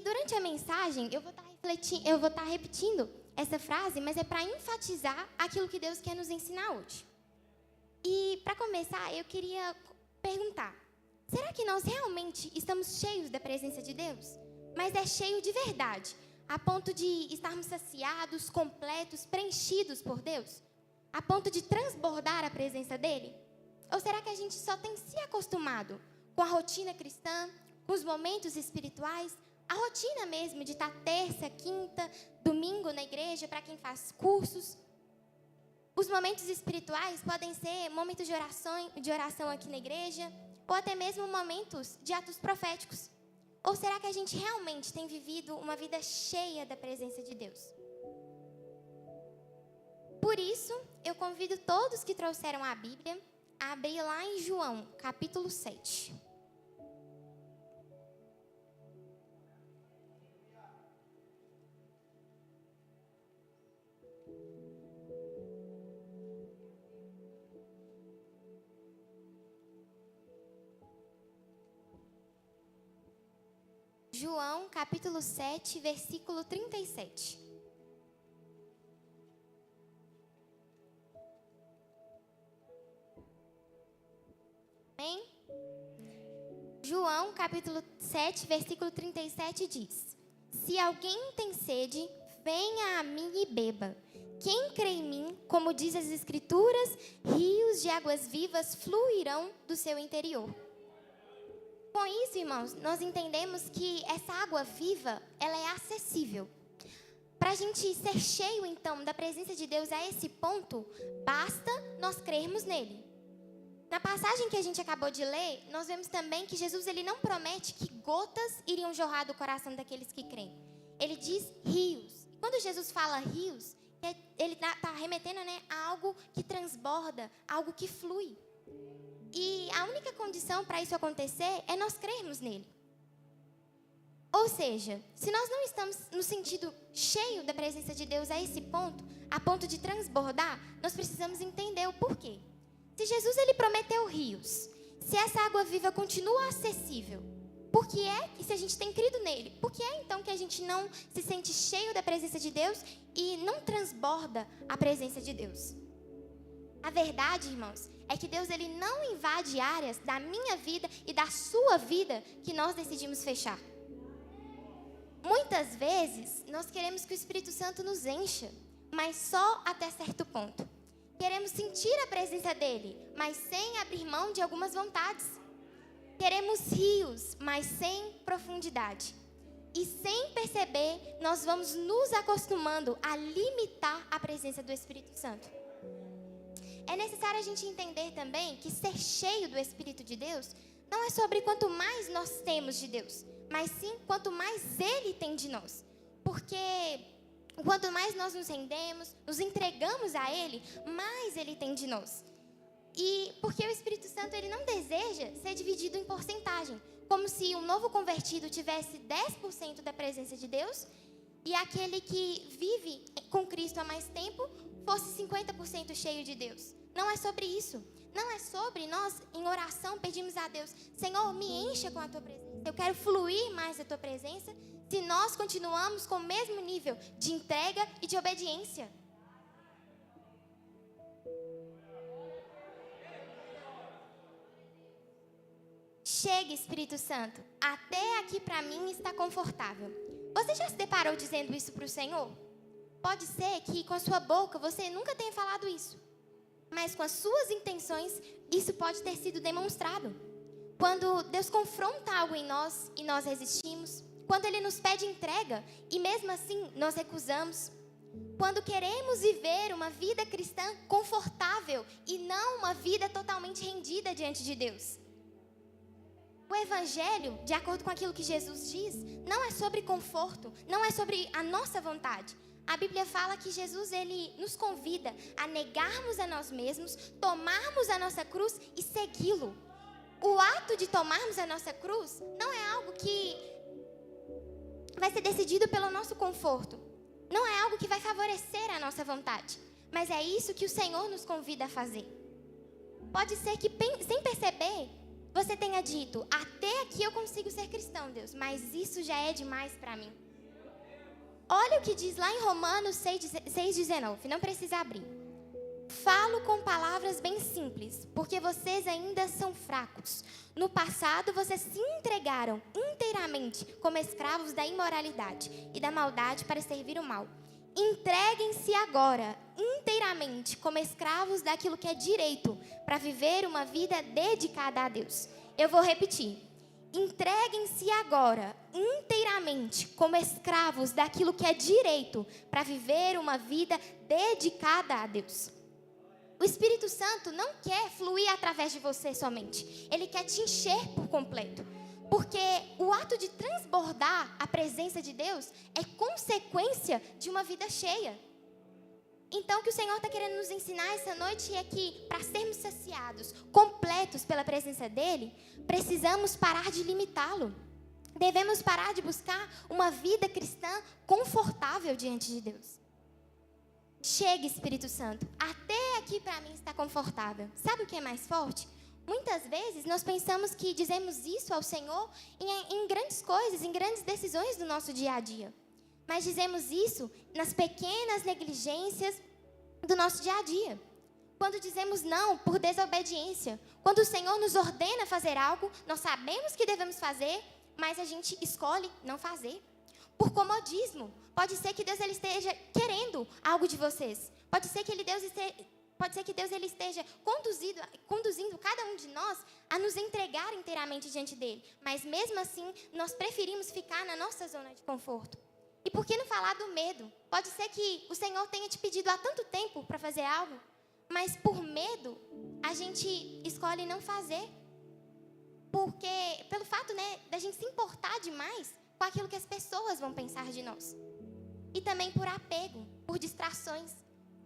durante a mensagem, eu vou estar repetindo essa frase, mas é para enfatizar aquilo que Deus quer nos ensinar hoje. E, para começar, eu queria perguntar, será que nós realmente estamos cheios da presença de Deus? Mas é cheio de verdade, a ponto de estarmos saciados, completos, preenchidos por Deus? A ponto de transbordar a presença dEle? Ou será que a gente só tem se acostumado com a rotina cristã, com os momentos espirituais, a rotina mesmo de estar terça, quinta, domingo na igreja, para quem faz cursos? Os momentos espirituais podem ser momentos de oração aqui na igreja, ou até mesmo momentos de atos proféticos. Ou será que a gente realmente tem vivido uma vida cheia da presença de Deus? Por isso, eu convido todos que trouxeram a Bíblia a abrir lá em João, capítulo 7. João, capítulo 7, versículo 37. Amém? João, capítulo 7, versículo 37 diz: Se alguém tem sede, venha a mim e beba. Quem crê em mim, como diz as Escrituras, rios de águas vivas fluirão do seu interior. Com isso, irmãos, nós entendemos que essa água viva, ela é acessível. Para a gente ser cheio, então, da presença de Deus a esse ponto, basta nós crermos nele. Na passagem que a gente acabou de ler, nós vemos também que Jesus ele não promete que gotas iriam jorrar do coração daqueles que creem. Ele diz rios. E quando Jesus fala rios, ele está remetendo, a algo que transborda, algo que flui. E a única condição para isso acontecer é nós crermos nele. Ou seja, se nós não estamos no sentido cheio da presença de Deus a esse ponto, a ponto de transbordar, nós precisamos entender o porquê. Se Jesus ele prometeu rios, se essa água viva continua acessível, por que é que se a gente tem crido nele, por que é então que a gente não se sente cheio da presença de Deus e não transborda a presença de Deus? A verdade, irmãos, é que Deus ele não invade áreas da minha vida e da sua vida que nós decidimos fechar. Muitas vezes, nós queremos que o Espírito Santo nos encha, mas só até certo ponto. Queremos sentir a presença dele, mas sem abrir mão de algumas vontades. Queremos rios, mas sem profundidade. E sem perceber, nós vamos nos acostumando a limitar a presença do Espírito Santo. É necessário a gente entender também que ser cheio do Espírito de Deus não é sobre quanto mais nós temos de Deus, mas sim quanto mais Ele tem de nós. Porque quanto mais nós nos rendemos, nos entregamos a Ele, mais Ele tem de nós. E porque o Espírito Santo ele não deseja ser dividido em porcentagem, como se um novo convertido tivesse 10% da presença de Deus e aquele que vive com Cristo há mais tempo fosse 50% cheio de Deus. Não é sobre isso. Não é sobre nós, em oração, pedimos a Deus: Senhor, me encha com a Tua presença. Eu quero fluir mais da Tua presença, se nós continuamos com o mesmo nível de entrega e de obediência. Chega, Espírito Santo, até aqui para mim está confortável. Você já se deparou dizendo isso para o Senhor? Pode ser que com a sua boca você nunca tenha falado isso, mas com as suas intenções isso pode ter sido demonstrado. Quando Deus confronta algo em nós e nós resistimos, quando Ele nos pede entrega e mesmo assim nós recusamos, quando queremos viver uma vida cristã confortável e não uma vida totalmente rendida diante de Deus. O Evangelho, de acordo com aquilo que Jesus diz, não é sobre conforto, não é sobre a nossa vontade. A Bíblia fala que Jesus ele nos convida a negarmos a nós mesmos, tomarmos a nossa cruz e segui-lo. O ato de tomarmos a nossa cruz não é algo que vai ser decidido pelo nosso conforto. Não é algo que vai favorecer a nossa vontade. Mas é isso que o Senhor nos convida a fazer. Pode ser que, sem perceber, você tenha dito, até aqui eu consigo ser cristão, Deus, mas isso já é demais para mim. Olha o que diz lá em Romanos 6,19, não precisa abrir. Falo com palavras bem simples, porque vocês ainda são fracos. No passado, vocês se entregaram inteiramente como escravos da imoralidade e da maldade para servir o mal. Entreguem-se agora inteiramente como escravos daquilo que é direito, para viver uma vida dedicada a Deus. Eu vou repetir. Entreguem-se agora inteiramente como escravos daquilo que é direito, para viver uma vida dedicada a Deus. O Espírito Santo não quer fluir através de você somente. Ele quer te encher por completo. Porque o ato de transbordar a presença de Deus é consequência de uma vida cheia. Então, o que o Senhor está querendo nos ensinar essa noite é que, para sermos saciados, completos pela presença dEle, precisamos parar de limitá-lo. Devemos parar de buscar uma vida cristã confortável diante de Deus. Chega, Espírito Santo, até aqui para mim está confortável. Sabe o que é mais forte? Muitas vezes nós pensamos que dizemos isso ao Senhor em grandes coisas, em grandes decisões do nosso dia a dia. Mas dizemos isso nas pequenas negligências do nosso dia a dia. Quando dizemos não por desobediência. Quando o Senhor nos ordena fazer algo, nós sabemos que devemos fazer, mas a gente escolhe não fazer. Por comodismo. Pode ser que Deus ele esteja querendo algo de vocês. Pode ser que Deus ele esteja conduzindo cada um de nós a nos entregar inteiramente diante dele. Mas mesmo assim, nós preferimos ficar na nossa zona de conforto. E por que não falar do medo? Pode ser que o Senhor tenha te pedido há tanto tempo para fazer algo, mas por medo, a gente escolhe não fazer. Porque, pelo fato, da gente se importar demais com aquilo que as pessoas vão pensar de nós. E também por apego, por distrações.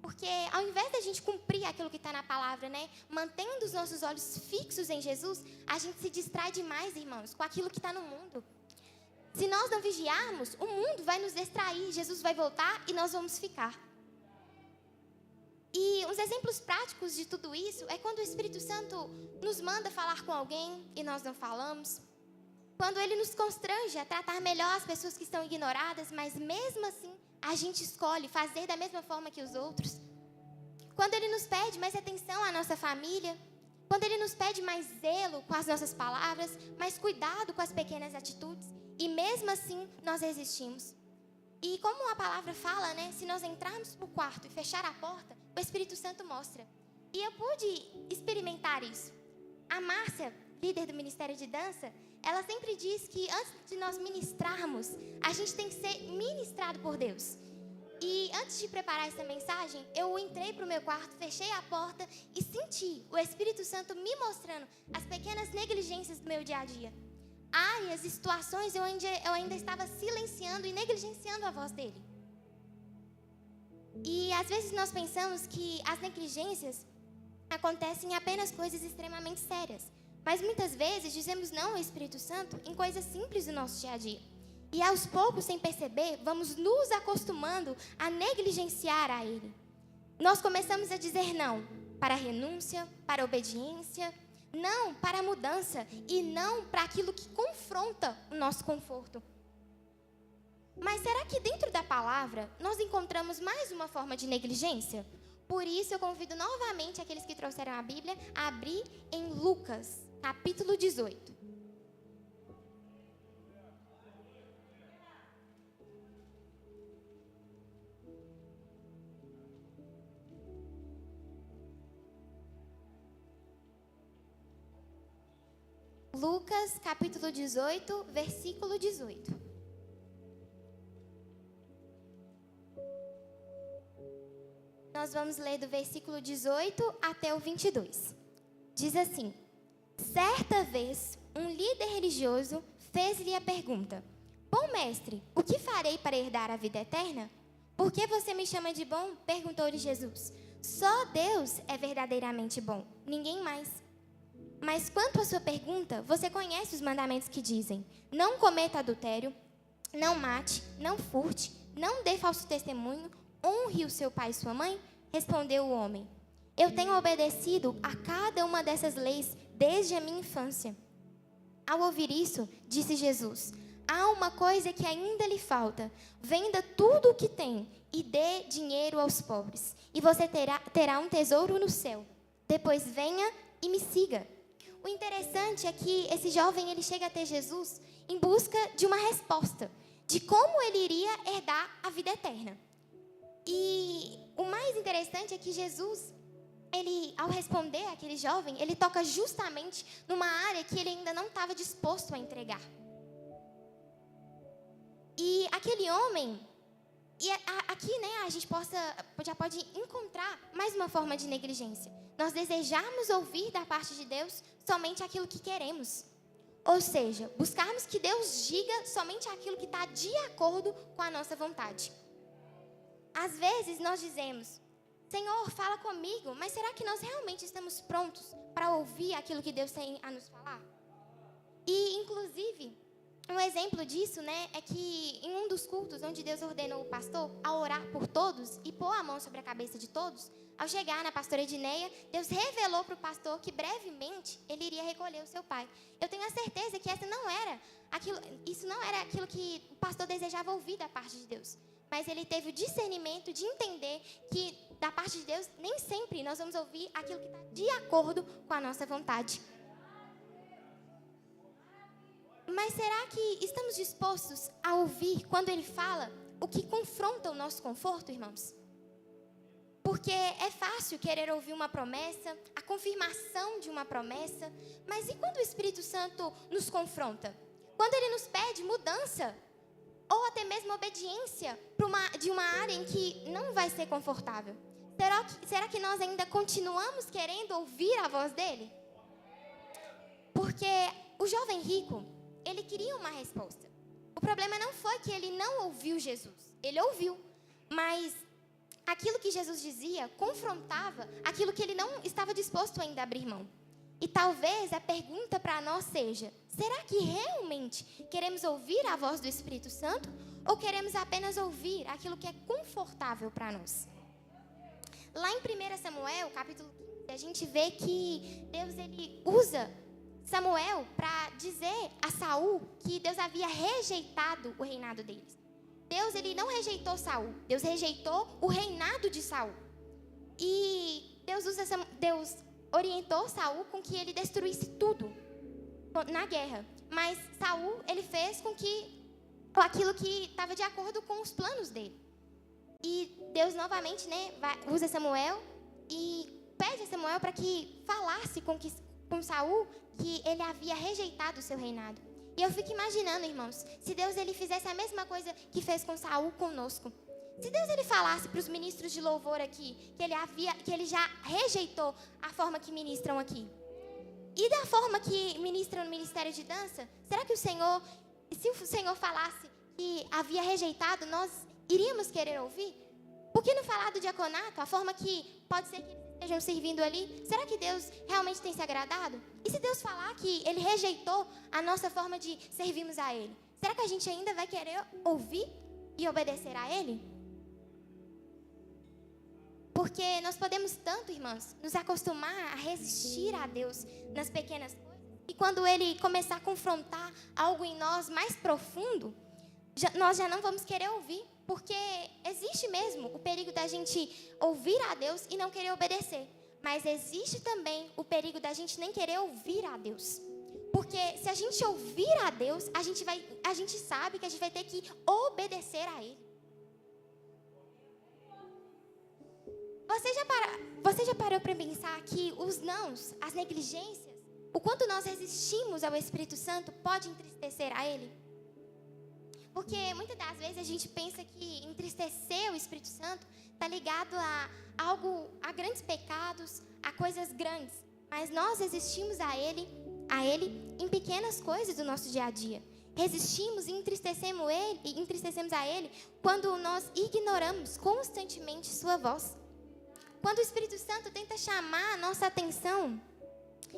Porque ao invés da gente cumprir aquilo que está na palavra, mantendo os nossos olhos fixos em Jesus, a gente se distrai demais, irmãos, com aquilo que está no mundo. Se nós não vigiarmos, o mundo vai nos distrair, Jesus vai voltar e nós vamos ficar. E uns exemplos práticos de tudo isso é quando o Espírito Santo nos manda falar com alguém e nós não falamos. Quando Ele nos constrange a tratar melhor as pessoas que estão ignoradas, mas mesmo assim a gente escolhe fazer da mesma forma que os outros. Quando Ele nos pede mais atenção à nossa família. Quando Ele nos pede mais zelo com as nossas palavras, mais cuidado com as pequenas atitudes. E mesmo assim, nós resistimos. E como a palavra fala, se nós entrarmos no quarto e fechar a porta, o Espírito Santo mostra. E eu pude experimentar isso. A Márcia, líder do Ministério de Dança, ela sempre diz que antes de nós ministrarmos, a gente tem que ser ministrado por Deus. E antes de preparar essa mensagem, eu entrei para o meu quarto, fechei a porta e senti o Espírito Santo me mostrando as pequenas negligências do meu dia a dia. Áreas e situações eu ainda estava silenciando e negligenciando a voz dele. E às vezes nós pensamos que as negligências acontecem em apenas coisas extremamente sérias. Mas muitas vezes dizemos não ao Espírito Santo em coisas simples do nosso dia a dia. E aos poucos, sem perceber, vamos nos acostumando a negligenciar a Ele. Nós começamos a dizer não para a renúncia, para a obediência, não para a mudança e não para aquilo que confronta o nosso conforto. Mas será que dentro da palavra nós encontramos mais uma forma de negligência? Por isso eu convido novamente aqueles que trouxeram a Bíblia a abrir em Lucas, capítulo 18. Lucas, capítulo 18, versículo 18. Nós vamos ler do versículo 18 até o 22. Diz assim: certa vez, um líder religioso fez-lhe a pergunta: bom mestre, o que farei para herdar a vida eterna? Por que você me chama de bom? Perguntou-lhe Jesus. Só Deus é verdadeiramente bom, ninguém mais. Mas quanto à sua pergunta, você conhece os mandamentos que dizem: não cometa adultério, não mate, não furte, não dê falso testemunho, honre o seu pai e sua mãe? Respondeu o homem: eu tenho obedecido a cada uma dessas leis desde a minha infância. Ao ouvir isso, disse Jesus: há uma coisa que ainda lhe falta. Venda tudo o que tem e dê dinheiro aos pobres, e você terá um tesouro no céu. Depois venha e me siga. O interessante é que esse jovem ele chega até Jesus em busca de uma resposta, de como ele iria herdar a vida eterna. E o mais interessante é que Jesus, ele, ao responder àquele jovem, ele toca justamente numa área que ele ainda não estava disposto a entregar. E aquele homem, e aqui, né, a gente já pode encontrar mais uma forma de negligência. Nós desejamos ouvir da parte de Deus somente aquilo que queremos. Ou seja, buscarmos que Deus diga somente aquilo que está de acordo com a nossa vontade. Às vezes nós dizemos: Senhor, fala comigo, mas será que nós realmente estamos prontos para ouvir aquilo que Deus tem a nos falar? E, inclusive, um exemplo disso, né, é que em um dos cultos onde Deus ordenou o pastor a orar por todos e pôr a mão sobre a cabeça de todos, ao chegar na pastora Edneia, Deus revelou para o pastor que brevemente ele iria recolher o seu pai. Eu tenho a certeza que isso não era aquilo que o pastor desejava ouvir da parte de Deus. Mas ele teve o discernimento de entender que, da parte de Deus, nem sempre nós vamos ouvir aquilo que está de acordo com a nossa vontade. Mas será que estamos dispostos a ouvir, quando Ele fala, o que confronta o nosso conforto, irmãos? Porque é fácil querer ouvir uma promessa, a confirmação de uma promessa, mas e quando o Espírito Santo nos confronta? Quando Ele nos pede mudança, ou até mesmo obediência de uma área em que não vai ser confortável? Será que nós ainda continuamos querendo ouvir a voz dele? Porque o jovem rico, ele queria uma resposta. O problema não foi que ele não ouviu Jesus. Ele ouviu, mas aquilo que Jesus dizia confrontava aquilo que ele não estava disposto ainda a abrir mão. E talvez a pergunta para nós seja: será que realmente queremos ouvir a voz do Espírito Santo? Ou queremos apenas ouvir aquilo que é confortável para nós? Lá em 1 Samuel, capítulo 15, a gente vê que Deus ele usa Samuel para dizer a Saul que Deus havia rejeitado o reinado deles. Deus ele não rejeitou Saul, Deus rejeitou o reinado de Saul. E Deus orientou Saul com que ele destruísse tudo na guerra. Mas Saul, ele fez com aquilo que estava de acordo com os planos dele. E Deus novamente, né, usa Samuel e pede a Samuel para que falasse com Saul que ele havia rejeitado o seu reinado. E eu fico imaginando, irmãos, se Deus ele fizesse a mesma coisa que fez com Saul conosco. Se Deus ele falasse para os ministros de louvor aqui que ele já rejeitou a forma que ministram aqui. E da forma que ministram no ministério de dança, será que se o Senhor falasse que havia rejeitado, nós iríamos querer ouvir? Por que não falar do diaconato, a forma que pode ser que eles estejam servindo ali? Será que Deus realmente tem se agradado? E se Deus falar que Ele rejeitou a nossa forma de servirmos a Ele, será que a gente ainda vai querer ouvir e obedecer a Ele? Porque nós podemos tanto, irmãos, nos acostumar a resistir a Deus nas pequenas coisas, e quando Ele começar a confrontar algo em nós mais profundo, nós já não vamos querer ouvir, porque existe mesmo o perigo da gente ouvir a Deus e não querer obedecer. Mas existe também o perigo da gente nem querer ouvir a Deus. Porque se a gente ouvir a Deus, a gente sabe que a gente vai ter que obedecer a Ele. Você já parou para pensar que os nãos, as negligências, o quanto nós resistimos ao Espírito Santo pode entristecer a Ele? Porque muitas das vezes a gente pensa que entristecer o Espírito Santo está ligado a grandes pecados, a coisas grandes. Mas nós resistimos a Ele em pequenas coisas do nosso dia a dia. Resistimos e entristecemos a Ele quando nós ignoramos constantemente Sua voz. Quando o Espírito Santo tenta chamar a nossa atenção,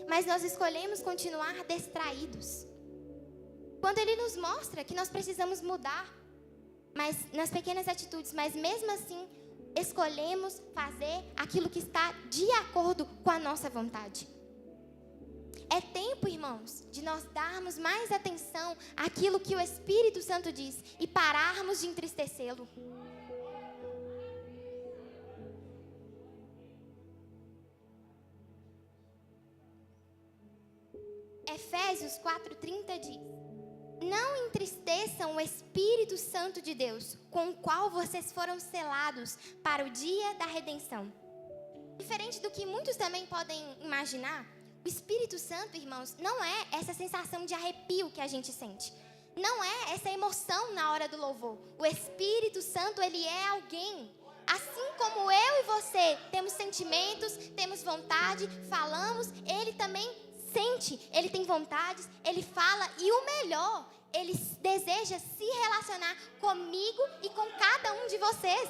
mas nós escolhemos continuar distraídos. Quando Ele nos mostra que nós precisamos mudar, mas nas pequenas atitudes, mas mesmo assim, escolhemos fazer aquilo que está de acordo com a nossa vontade. É tempo, irmãos, de nós darmos mais atenção àquilo que o Espírito Santo diz e pararmos de entristecê-lo. Efésios 4:30 diz: não entristeçam o Espírito Santo de Deus, com o qual vocês foram selados para o dia da redenção. Diferente do que muitos também podem imaginar, o Espírito Santo, irmãos, não é essa sensação de arrepio que a gente sente. Não é essa emoção na hora do louvor. O Espírito Santo, ele é alguém. Assim como eu e você temos sentimentos, temos vontade, falamos, ele também sente, ele tem vontades, ele fala e o melhor, ele deseja se relacionar comigo e com cada um de vocês.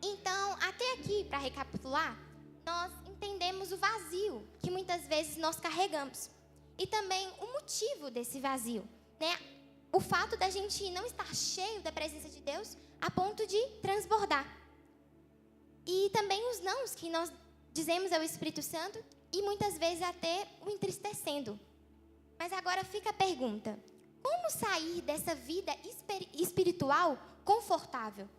Então, até aqui, para recapitular, nós entendemos o vazio que muitas vezes nós carregamos. E também o motivo desse vazio, né? O fato da gente não estar cheio da presença de Deus a ponto de transbordar. E também os nãos que nós dizemos ao Espírito Santo e muitas vezes até o entristecendo. Mas agora fica a pergunta: como sair dessa vida espiritual confortável?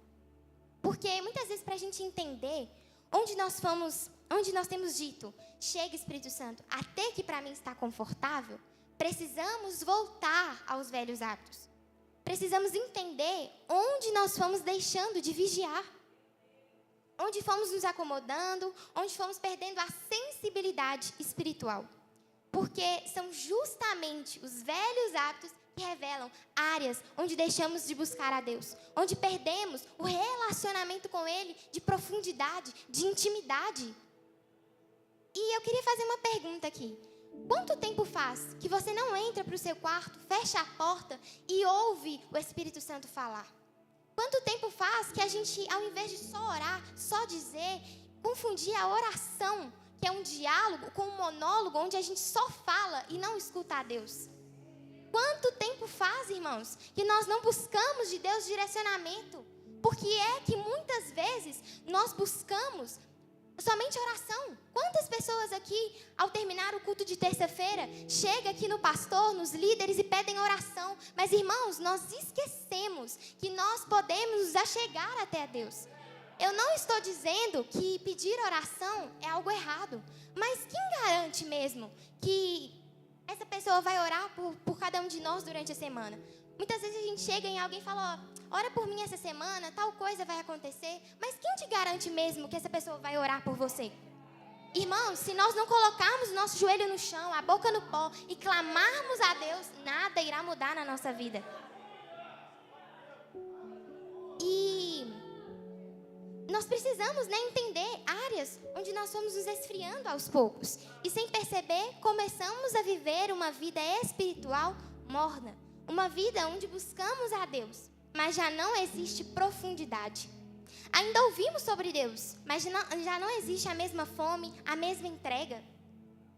Porque muitas vezes, para a gente entender onde nós temos dito, chega Espírito Santo, até que para mim está confortável, precisamos voltar aos velhos hábitos. Precisamos entender onde nós fomos deixando de vigiar. Onde fomos nos acomodando, onde fomos perdendo a sensibilidade espiritual. Porque são justamente os velhos hábitos que revelam áreas onde deixamos de buscar a Deus, onde perdemos o relacionamento com Ele de profundidade, de intimidade. E eu queria fazer uma pergunta aqui. Quanto tempo faz que você não entra para o seu quarto, fecha a porta e ouve o Espírito Santo falar? Quanto tempo faz que a gente, ao invés de só orar, só dizer, confundir a oração, que é um diálogo, com um monólogo, onde a gente só fala e não escuta a Deus? Quanto tempo faz, irmãos, que nós não buscamos de Deus direcionamento? Porque é que muitas vezes nós buscamos somente oração. Quantas pessoas aqui, ao terminar o culto de terça-feira, chegam aqui no pastor, nos líderes e pedem oração. Mas, irmãos, nós esquecemos que nós podemos nos achegar até a Deus. Eu não estou dizendo que pedir oração é algo errado. Mas quem garante mesmo que essa pessoa vai orar por cada um de nós durante a semana? Muitas vezes a gente chega em alguém e fala, ora por mim essa semana, tal coisa vai acontecer. Mas quem te garante mesmo que essa pessoa vai orar por você? Irmãos, se nós não colocarmos o nosso joelho no chão, a boca no pó e clamarmos a Deus, nada irá mudar na nossa vida. E nós precisamos, entender áreas onde nós fomos nos esfriando aos poucos. E sem perceber, começamos a viver uma vida espiritual morna. Uma vida onde buscamos a Deus, mas já não existe profundidade. Ainda ouvimos sobre Deus, mas já não existe a mesma fome, a mesma entrega.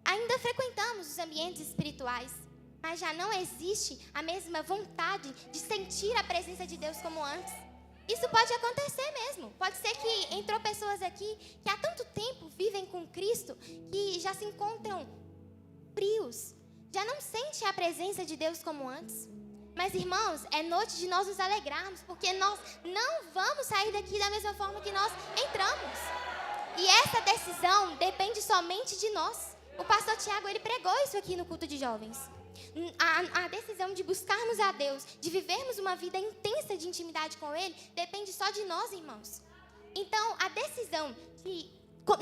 Ainda frequentamos os ambientes espirituais, mas já não existe a mesma vontade de sentir a presença de Deus como antes. Isso pode acontecer mesmo. Pode ser que entrou pessoas aqui que há tanto tempo vivem com Cristo que já se encontram frios, já não sentem a presença de Deus como antes. Mas, irmãos, é noite de nós nos alegrarmos, porque nós não vamos sair daqui da mesma forma que nós entramos. E essa decisão depende somente de nós. O pastor Tiago, ele pregou isso aqui no culto de jovens. A decisão de buscarmos a Deus, de vivermos uma vida intensa de intimidade com Ele, depende só de nós, irmãos. Então, a decisão de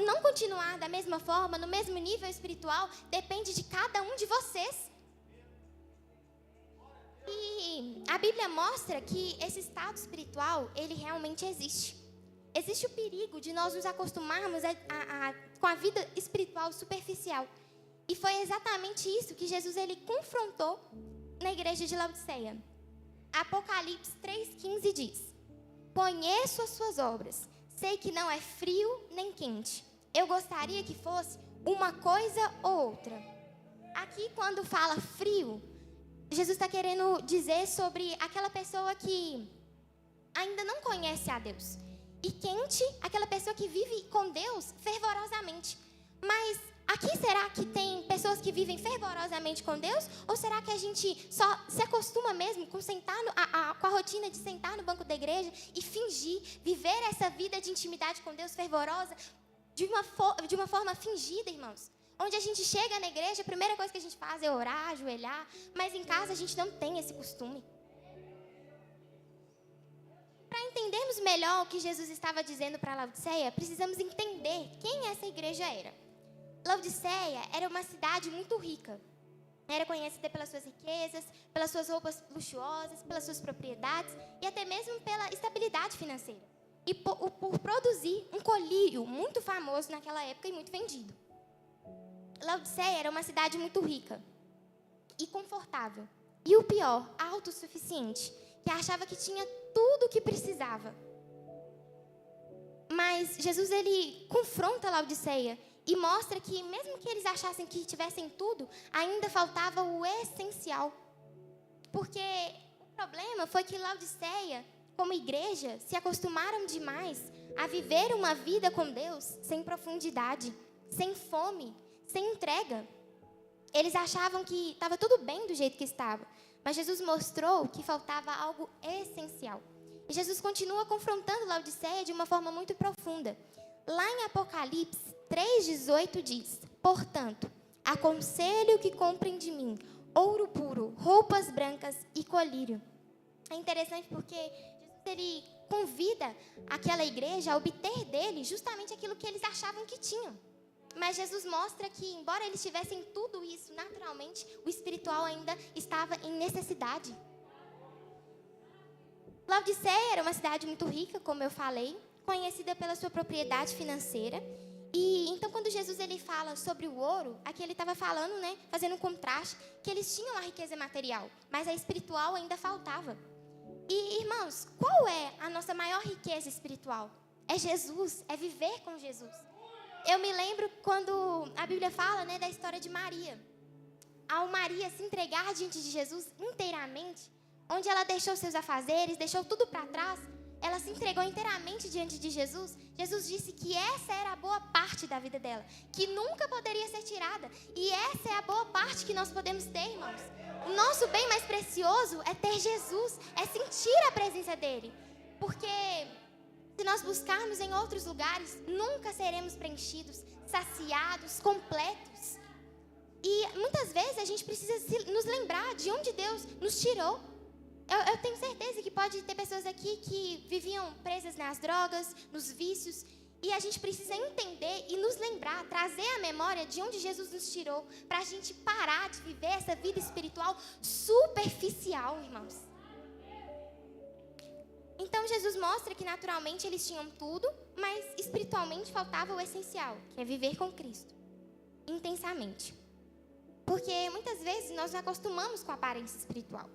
não continuar da mesma forma, no mesmo nível espiritual, depende de cada um de vocês. E a Bíblia mostra que esse estado espiritual, ele realmente existe. Existe o perigo de nós nos acostumarmos com a vida espiritual superficial. E foi exatamente isso que Jesus ele confrontou na igreja de Laodiceia. Apocalipse 3,15 diz: conheço as suas obras, sei que não é frio nem quente. Eu gostaria que fosse uma coisa ou outra. Aqui, quando fala frio, Jesus está querendo dizer sobre aquela pessoa que ainda não conhece a Deus. E quente, aquela pessoa que vive com Deus fervorosamente. Mas aqui será que tem pessoas que vivem fervorosamente com Deus? Ou será que a gente só se acostuma mesmo com, com a rotina de sentar no banco da igreja e fingir, viver essa vida de intimidade com Deus fervorosa de uma forma fingida, irmãos? Onde a gente chega na igreja, a primeira coisa que a gente faz é orar, ajoelhar, mas em casa a gente não tem esse costume. Para entendermos melhor o que Jesus estava dizendo para Laodiceia, precisamos entender quem essa igreja era. Laodiceia era uma cidade muito rica. Era conhecida pelas suas riquezas, pelas suas roupas luxuosas, pelas suas propriedades e até mesmo pela estabilidade financeira. E por produzir um colírio muito famoso naquela época e muito vendido. Laodiceia era uma cidade muito rica e confortável. E o pior, autossuficiente, que achava que tinha tudo o que precisava. Mas Jesus, ele confronta Laodiceia e mostra que mesmo que eles achassem que tivessem tudo, ainda faltava o essencial. Porque o problema foi que Laodiceia, como igreja, se acostumaram demais a viver uma vida com Deus sem profundidade, sem fome, sem entrega. Eles achavam que estava tudo bem do jeito que estava, mas Jesus mostrou que faltava algo essencial. E Jesus continua confrontando Laodiceia de uma forma muito profunda. Lá em Apocalipse 3,18 diz: portanto, aconselho que comprem de mim ouro puro, roupas brancas e colírio. É interessante porque Jesus, ele convida aquela igreja a obter dele justamente aquilo que eles achavam que tinham. Mas Jesus mostra que, embora eles tivessem tudo isso naturalmente, o espiritual ainda estava em necessidade. Laodiceia era uma cidade muito rica, como eu falei, conhecida pela sua propriedade financeira. E então, quando Jesus ele fala sobre o ouro, aqui ele estava falando, fazendo um contraste, que eles tinham a riqueza material, mas a espiritual ainda faltava. E, irmãos, qual é a nossa maior riqueza espiritual? É Jesus, é viver com Jesus. Eu me lembro quando a Bíblia fala, da história de Maria. Ao Maria se entregar diante de Jesus inteiramente, onde ela deixou seus afazeres, deixou tudo para trás, ela se entregou inteiramente diante de Jesus. Jesus disse que essa era a boa parte da vida dela, que nunca poderia ser tirada. E essa é a boa parte que nós podemos ter, irmãos. O nosso bem mais precioso é ter Jesus, é sentir a presença dele. Porque se nós buscarmos em outros lugares, nunca seremos preenchidos, saciados, completos. E muitas vezes a gente precisa nos lembrar de onde Deus nos tirou. Eu tenho certeza que pode ter pessoas aqui que viviam presas nas drogas, nos vícios. E a gente precisa entender e nos lembrar, trazer a memória de onde Jesus nos tirou, para a gente parar de viver essa vida espiritual superficial, irmãos. Então, Jesus mostra que naturalmente eles tinham tudo, mas espiritualmente faltava o essencial, que é viver com Cristo, intensamente. Porque muitas vezes nós nos acostumamos com a aparência espiritual,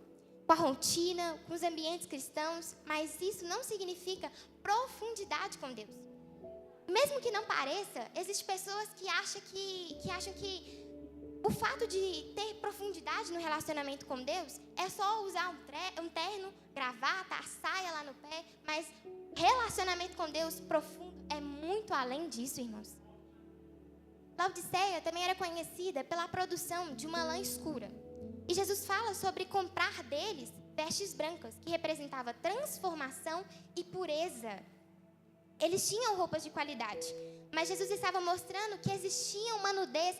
com a rotina, com os ambientes cristãos, mas isso não significa profundidade com Deus. Mesmo que não pareça, existem pessoas que acham que o fato de ter profundidade no relacionamento com Deus é só usar um terno, gravata, a saia lá no pé, mas relacionamento com Deus profundo é muito além disso, irmãos. Laodiceia também era conhecida pela produção de uma lã escura. E Jesus fala sobre comprar deles vestes brancas, que representava transformação e pureza. Eles tinham roupas de qualidade, mas Jesus estava mostrando que existia uma nudez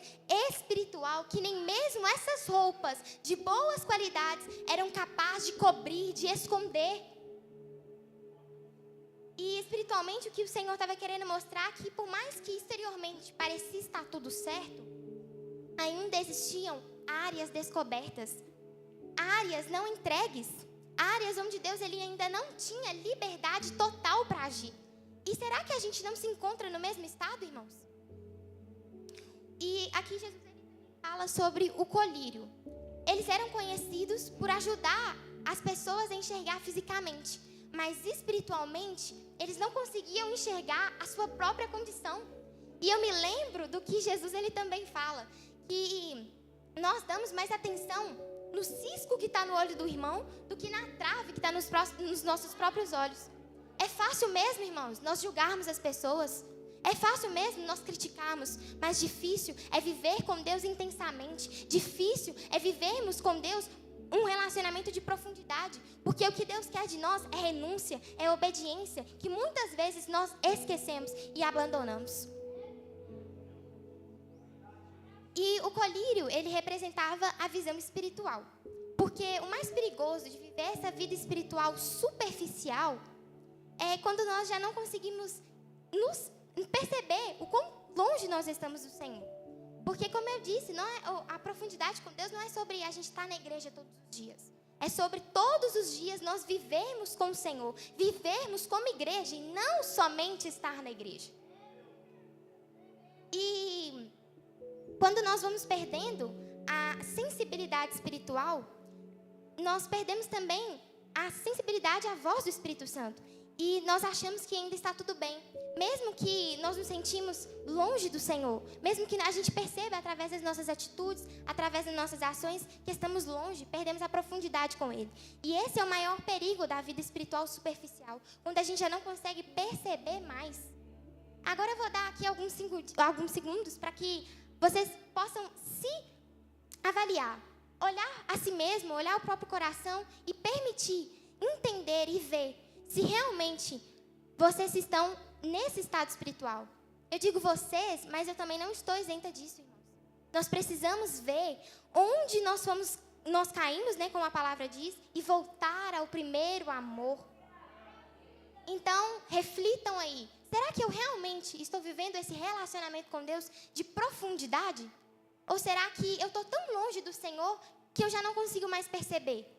espiritual que nem mesmo essas roupas de boas qualidades eram capazes de cobrir, de esconder. E espiritualmente o que o Senhor estava querendo mostrar é que por mais que exteriormente parecia estar tudo certo, ainda existiam áreas descobertas, áreas não entregues, áreas onde Deus ele ainda não tinha liberdade total para agir. E será que a gente não se encontra no mesmo estado, irmãos? E aqui Jesus fala sobre o colírio. Eles eram conhecidos por ajudar as pessoas a enxergar fisicamente, mas espiritualmente eles não conseguiam enxergar a sua própria condição. E eu me lembro do que Jesus ele também fala, que nós damos mais atenção no cisco que está no olho do irmão do que na trave que está nos nossos próprios olhos. É fácil mesmo, irmãos, nós julgarmos as pessoas. É fácil mesmo nós criticarmos, mas difícil é viver com Deus intensamente. Difícil é vivermos com Deus um relacionamento de profundidade. Porque o que Deus quer de nós é renúncia, é obediência, que muitas vezes nós esquecemos e abandonamos. E o colírio, ele representava a visão espiritual. Porque o mais perigoso de viver essa vida espiritual superficial é quando nós já não conseguimos nos perceber o quão longe nós estamos do Senhor. Porque, como eu disse, a profundidade com Deus não é sobre a gente estar na igreja todos os dias. É sobre todos os dias nós vivermos com o Senhor, vivermos como igreja e não somente estar na igreja. E quando nós vamos perdendo a sensibilidade espiritual, nós perdemos também a sensibilidade à voz do Espírito Santo. E nós achamos que ainda está tudo bem. Mesmo que nós nos sentimos longe do Senhor. Mesmo que a gente perceba através das nossas atitudes, através das nossas ações, que estamos longe, perdemos a profundidade com Ele. E esse é o maior perigo da vida espiritual superficial. Quando a gente já não consegue perceber mais. Agora eu vou dar aqui alguns segundos para que vocês possam se avaliar. Olhar a si mesmo, olhar o próprio coração e permitir, entender e ver se realmente vocês estão nesse estado espiritual. Eu digo vocês, mas eu também não estou isenta disso, irmãos. Nós precisamos ver onde nós caímos, né, como a palavra diz, e voltar ao primeiro amor. Então, reflitam aí. Será que eu realmente estou vivendo esse relacionamento com Deus de profundidade? Ou será que eu estou tão longe do Senhor que eu já não consigo mais perceber?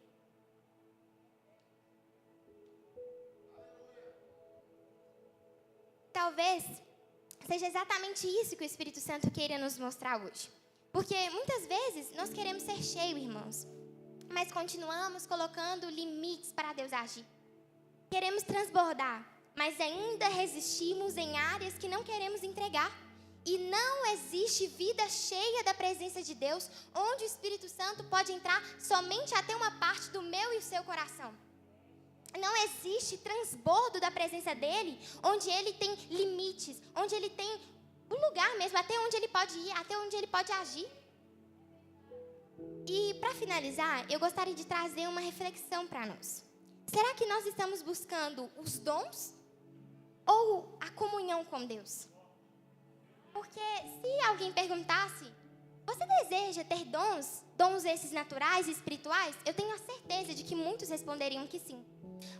Talvez seja exatamente isso que o Espírito Santo queira nos mostrar hoje. Porque muitas vezes nós queremos ser cheios, irmãos, mas continuamos colocando limites para Deus agir. Queremos transbordar, mas ainda resistimos em áreas que não queremos entregar. E não existe vida cheia da presença de Deus, onde o Espírito Santo pode entrar somente até uma parte do meu e o seu coração. Não existe transbordo da presença dele, onde ele tem limites, onde ele tem um lugar mesmo, até onde ele pode ir, até onde ele pode agir. E para finalizar, eu gostaria de trazer uma reflexão para nós. Será que nós estamos buscando os dons ou a comunhão com Deus? Porque se alguém perguntasse, você deseja ter dons esses naturais e espirituais? Eu tenho a certeza de que muitos responderiam que sim.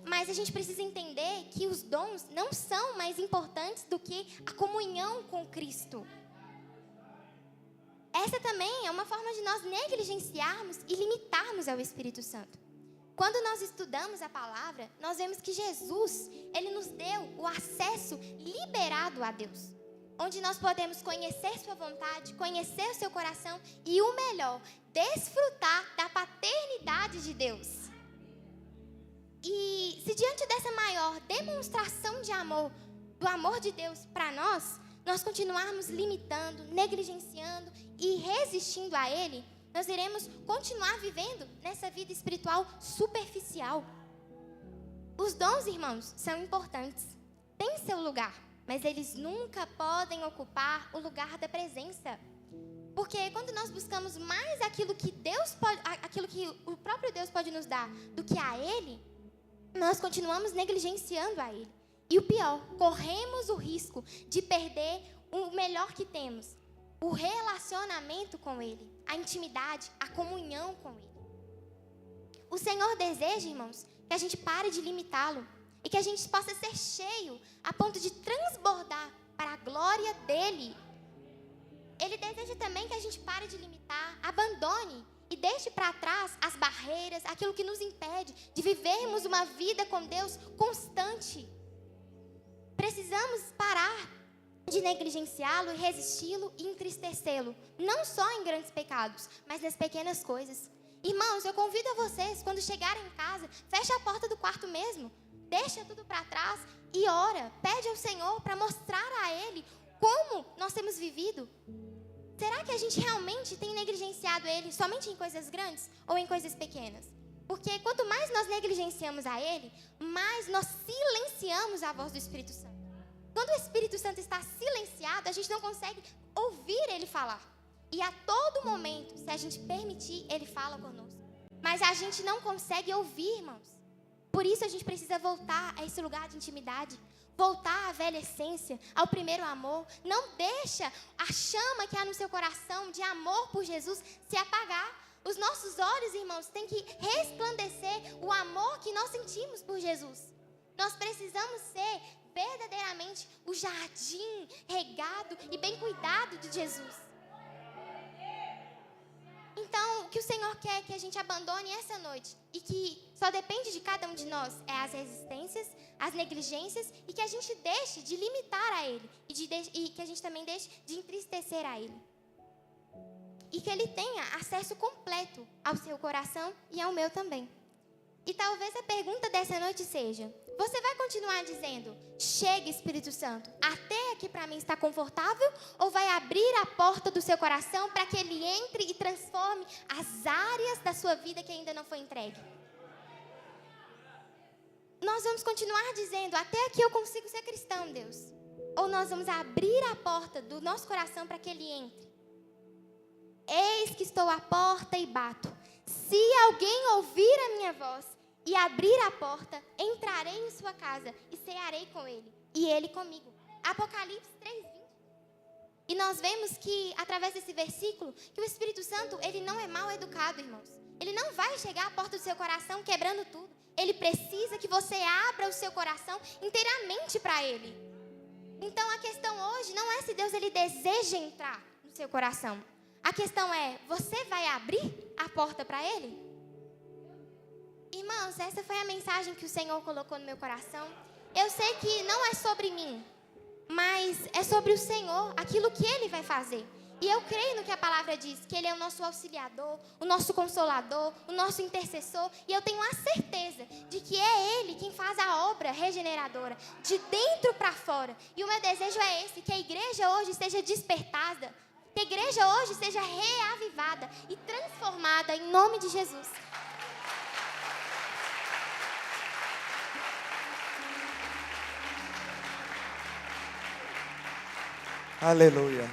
Mas a gente precisa entender que os dons não são mais importantes do que a comunhão com Cristo. Essa também é uma forma de nós negligenciarmos e limitarmos ao Espírito Santo. Quando nós estudamos a palavra, nós vemos que Jesus, ele nos deu o acesso liberado a Deus. Onde nós podemos conhecer sua vontade, conhecer o seu coração e, o melhor, desfrutar da paternidade de Deus. E se diante dessa maior demonstração de amor, do amor de Deus para nós continuarmos limitando, negligenciando e resistindo a Ele, nós iremos continuar vivendo nessa vida espiritual superficial. Os dons, irmãos, são importantes, têm seu lugar, mas eles nunca podem ocupar o lugar da presença. Porque quando nós buscamos mais aquilo que o próprio Deus pode nos dar do que a Ele, nós continuamos negligenciando a Ele. E o pior, corremos o risco de perder o melhor que temos, o relacionamento com Ele, a intimidade, a comunhão com Ele. O Senhor deseja, irmãos, que a gente pare de limitá-lo e que a gente possa ser cheio a ponto de transbordar para a glória dEle. Ele deseja também que a gente pare de limitar, abandone e deixe para trás as barreiras, aquilo que nos impede de vivermos uma vida com Deus constante. Precisamos parar de negligenciá-lo e resisti-lo e entristecê-lo, não só em grandes pecados, mas nas pequenas coisas. Irmãos, eu convido a vocês, quando chegarem em casa, feche a porta do quarto mesmo, deixa tudo para trás e ora, pede ao Senhor para mostrar a Ele como nós temos vivido. Será que a gente realmente tem negligenciado Ele somente em coisas grandes ou em coisas pequenas? Porque quanto mais nós negligenciamos a Ele, mais nós silenciamos a voz do Espírito Santo. Quando o Espírito Santo está silenciado, a gente não consegue ouvir ele falar. E a todo momento, se a gente permitir, ele fala conosco. Mas a gente não consegue ouvir, irmãos. Por isso a gente precisa voltar a esse lugar de intimidade. Voltar à velha essência, ao primeiro amor. Não deixa a chama que há no seu coração de amor por Jesus se apagar. Os nossos olhos, irmãos, têm que resplandecer o amor que nós sentimos por Jesus. Nós precisamos ser verdadeiramente o jardim regado e bem cuidado de Jesus. Então, o que o Senhor quer que a gente abandone essa noite e que só depende de cada um de nós é as resistências, as negligências e que a gente deixe de limitar a Ele e que a gente também deixe de entristecer a Ele. E que Ele tenha acesso completo ao seu coração e ao meu também. E talvez a pergunta dessa noite seja: você vai continuar dizendo, chega Espírito Santo, até aqui para mim está confortável? Ou vai abrir a porta do seu coração para que Ele entre e transforme as áreas da sua vida que ainda não foi entregue? Nós vamos continuar dizendo, até aqui eu consigo ser cristão, Deus. Ou nós vamos abrir a porta do nosso coração para que Ele entre? Eis que estou à porta e bato. Se alguém ouvir a minha voz e abrir a porta, entrarei em sua casa e cearei com ele, e ele comigo. Apocalipse 3:20. E nós vemos que, através desse versículo, que o Espírito Santo, ele não é mal educado, irmãos. Ele não vai chegar à porta do seu coração quebrando tudo. Ele precisa que você abra o seu coração inteiramente para ele. Então, a questão hoje não é se Deus ele deseja entrar no seu coração. A questão é, você vai abrir a porta para ele? Irmãos, essa foi a mensagem que o Senhor colocou no meu coração. Eu sei que não é sobre mim, mas é sobre o Senhor, aquilo que Ele vai fazer. E eu creio no que a palavra diz, que Ele é o nosso auxiliador, o nosso consolador, o nosso intercessor. E eu tenho a certeza de que é Ele quem faz a obra regeneradora, de dentro para fora. E o meu desejo é esse, que a igreja hoje seja despertada, que a igreja hoje seja reavivada e transformada em nome de Jesus. Aleluia.